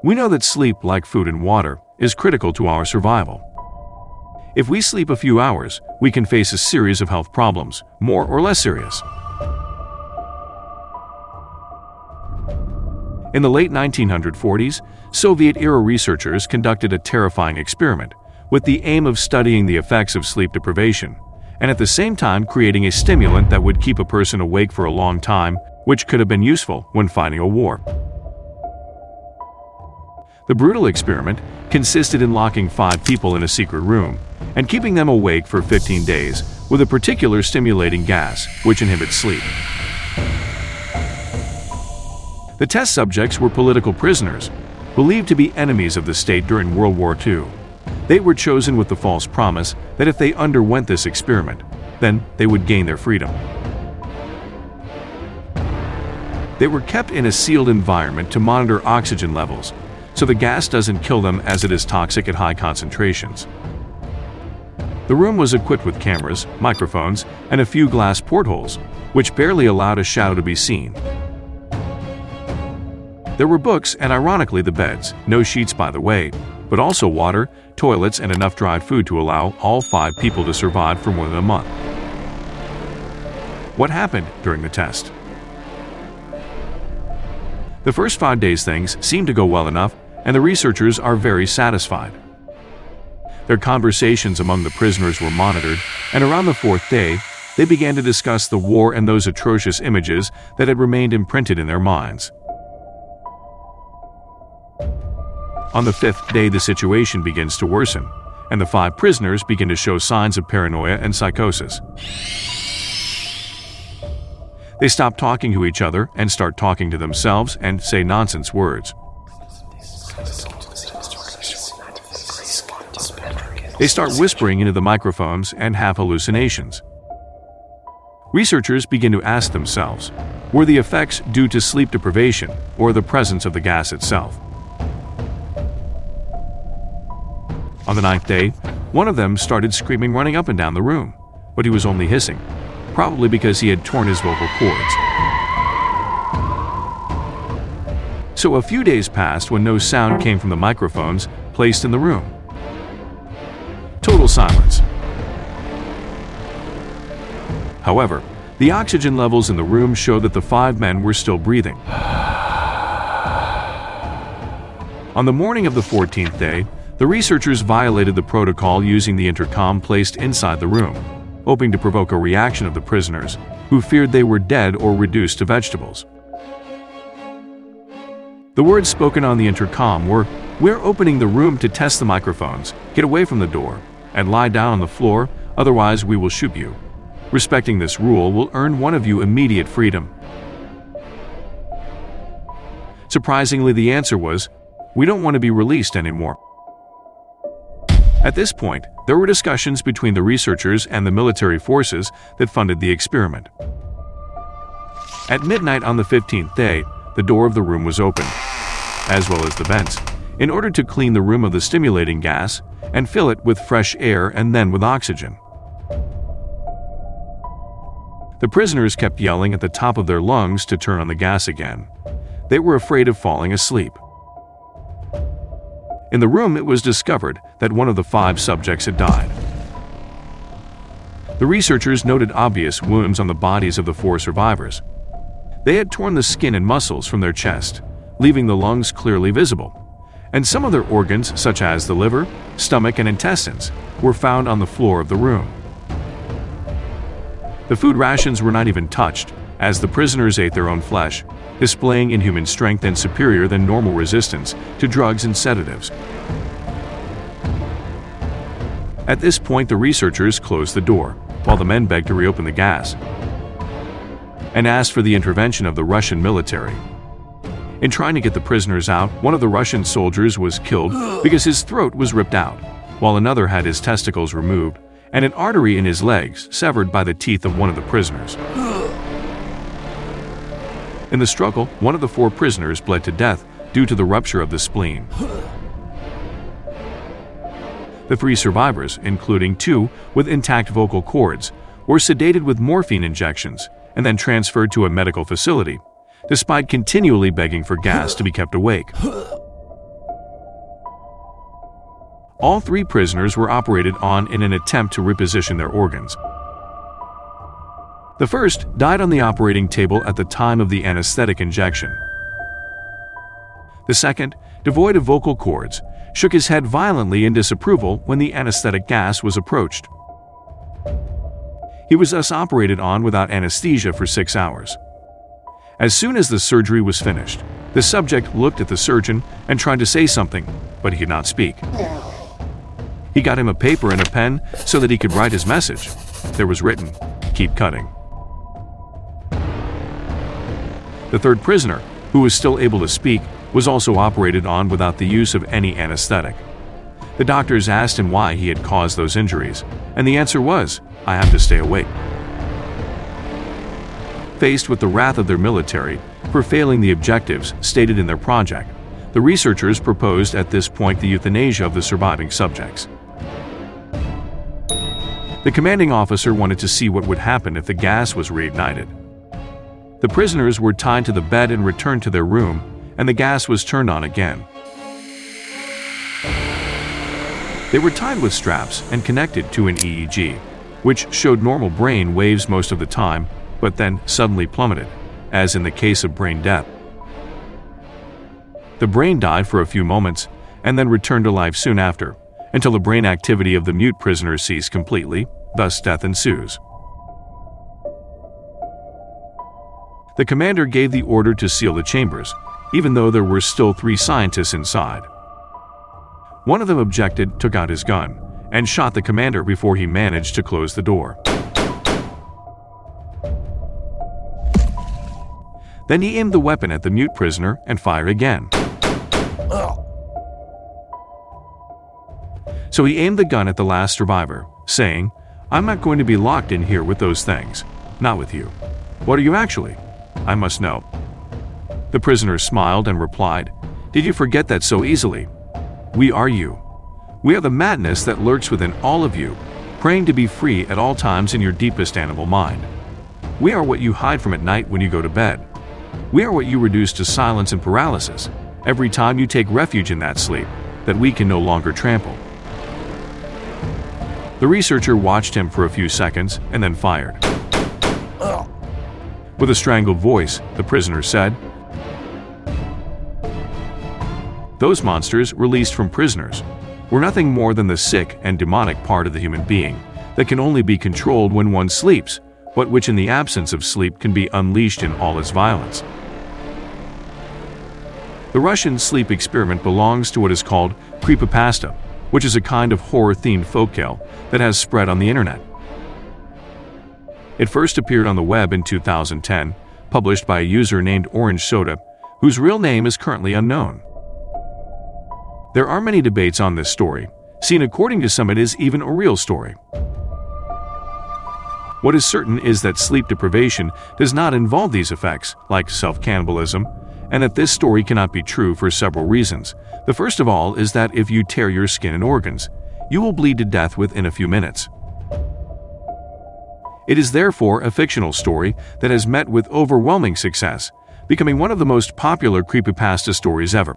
We know that sleep, like food and water, is critical to our survival. If we sleep a few hours, we can face a series of health problems, more or less serious. In the late 1940s, Soviet-era researchers conducted a terrifying experiment with the aim of studying the effects of sleep deprivation, and at the same time creating a stimulant that would keep a person awake for a long time, which could have been useful when fighting a war. The brutal experiment consisted in locking 5 people in a secret room and keeping them awake for 15 days with a particular stimulating gas which inhibits sleep. The test subjects were political prisoners, believed to be enemies of the state during World War II. They were chosen with the false promise that if they underwent this experiment, then they would gain their freedom. They were kept in a sealed environment to monitor oxygen levels, so the gas doesn't kill them as it is toxic at high concentrations. The room was equipped with cameras, microphones, and a few glass portholes, which barely allowed a shadow to be seen. There were books and, ironically, the beds, no sheets by the way, but also water, toilets, and enough dried food to allow all 5 people to survive for more than a month. What happened during the test? The first 5 days things seemed to go well enough, and the researchers are very satisfied. Their conversations among the prisoners were monitored, and around the 4th day, they began to discuss the war and those atrocious images that had remained imprinted in their minds. On the 5th day, the situation begins to worsen, and the 5 prisoners begin to show signs of paranoia and psychosis. They stop talking to each other and start talking to themselves and say nonsense words. They start whispering into the microphones and have hallucinations. Researchers begin to ask themselves, were the effects due to sleep deprivation or the presence of the gas itself? On the 9th day, one of them started screaming, running up and down the room, but he was only hissing, probably because he had torn his vocal cords. So a few days passed when no sound came from the microphones placed in the room. Total silence. However, the oxygen levels in the room showed that the 5 men were still breathing. On the morning of the 14th day, the researchers violated the protocol using the intercom placed inside the room, hoping to provoke a reaction of the prisoners, who feared they were dead or reduced to vegetables. The words spoken on the intercom were, "We're opening the room to test the microphones. Get away from the door and lie down on the floor, otherwise we will shoot you. Respecting this rule will earn one of you immediate freedom." Surprisingly, the answer was, "We don't want to be released anymore." At this point, there were discussions between the researchers and the military forces that funded the experiment. At midnight on the 15th day, the door of the room was opened, as well as the vents, in order to clean the room of the stimulating gas and fill it with fresh air and then with oxygen. The prisoners kept yelling at the top of their lungs to turn on the gas again. They were afraid of falling asleep. In the room, it was discovered that one of the 5 subjects had died. The researchers noted obvious wounds on the bodies of the 4 survivors. They had torn the skin and muscles from their chest, leaving the lungs clearly visible, and some of their organs, such as the liver, stomach, and intestines, were found on the floor of the room. The food rations were not even touched, as the prisoners ate their own flesh, displaying inhuman strength and superior than normal resistance to drugs and sedatives. At this point, the researchers closed the door, while the men begged to reopen the gas, and asked for the intervention of the Russian military. In trying to get the prisoners out, one of the Russian soldiers was killed because his throat was ripped out, while another had his testicles removed and an artery in his legs severed by the teeth of one of the prisoners. In the struggle, one of the 4 prisoners bled to death due to the rupture of the spleen. The 3 survivors, including 2 with intact vocal cords, were sedated with morphine injections and then transferred to a medical facility, despite continually begging for gas to be kept awake. All 3 prisoners were operated on in an attempt to reposition their organs. The first died on the operating table at the time of the anesthetic injection. The second, devoid of vocal cords, shook his head violently in disapproval when the anesthetic gas was approached. He was thus operated on without anesthesia for 6 hours. As soon as the surgery was finished, the subject looked at the surgeon and tried to say something, but he could not speak. He got him a paper and a pen so that he could write his message. There was written, "Keep cutting." The third prisoner, who was still able to speak, was also operated on without the use of any anesthetic. The doctors asked him why he had caused those injuries, and the answer was, "I have to stay awake." Faced with the wrath of their military for failing the objectives stated in their project, the researchers proposed at this point the euthanasia of the surviving subjects. The commanding officer wanted to see what would happen if the gas was reignited. The prisoners were tied to the bed and returned to their room, and the gas was turned on again. They were tied with straps and connected to an EEG, which showed normal brain waves most of the time, but then suddenly plummeted, as in the case of brain death. The brain died for a few moments and then returned to life soon after, until the brain activity of the mute prisoner ceased completely, thus death ensues. The commander gave the order to seal the chambers, even though there were still 3 scientists inside. One of them objected, took out his gun, and shot the commander before he managed to close the door. Then he aimed the weapon at the mute prisoner and fired again. So he aimed the gun at the last survivor, saying, "I'm not going to be locked in here with those things. Not with you. What are you actually? I must know." The prisoner smiled and replied, "Did you forget that so easily? We are you. We are the madness that lurks within all of you, praying to be free at all times in your deepest animal mind. We are what you hide from at night when you go to bed. We are what you reduce to silence and paralysis every time you take refuge in that sleep that we can no longer trample." The researcher watched him for a few seconds and then fired. With a strangled voice, the prisoner said, "Those monsters released from prisoners were nothing more than the sick and demonic part of the human being that can only be controlled when one sleeps, but which in the absence of sleep can be unleashed in all its violence." The Russian sleep experiment belongs to what is called creepypasta, which is a kind of horror-themed folktale that has spread on the internet. It first appeared on the web in 2010, published by a user named Orange Soda, whose real name is currently unknown. There are many debates on this story, seen according to some it is even a real story. What is certain is that sleep deprivation does not involve these effects, like self-cannibalism, and that this story cannot be true for several reasons. The first of all is that if you tear your skin and organs, you will bleed to death within a few minutes. It is therefore a fictional story that has met with overwhelming success, becoming one of the most popular creepypasta stories ever.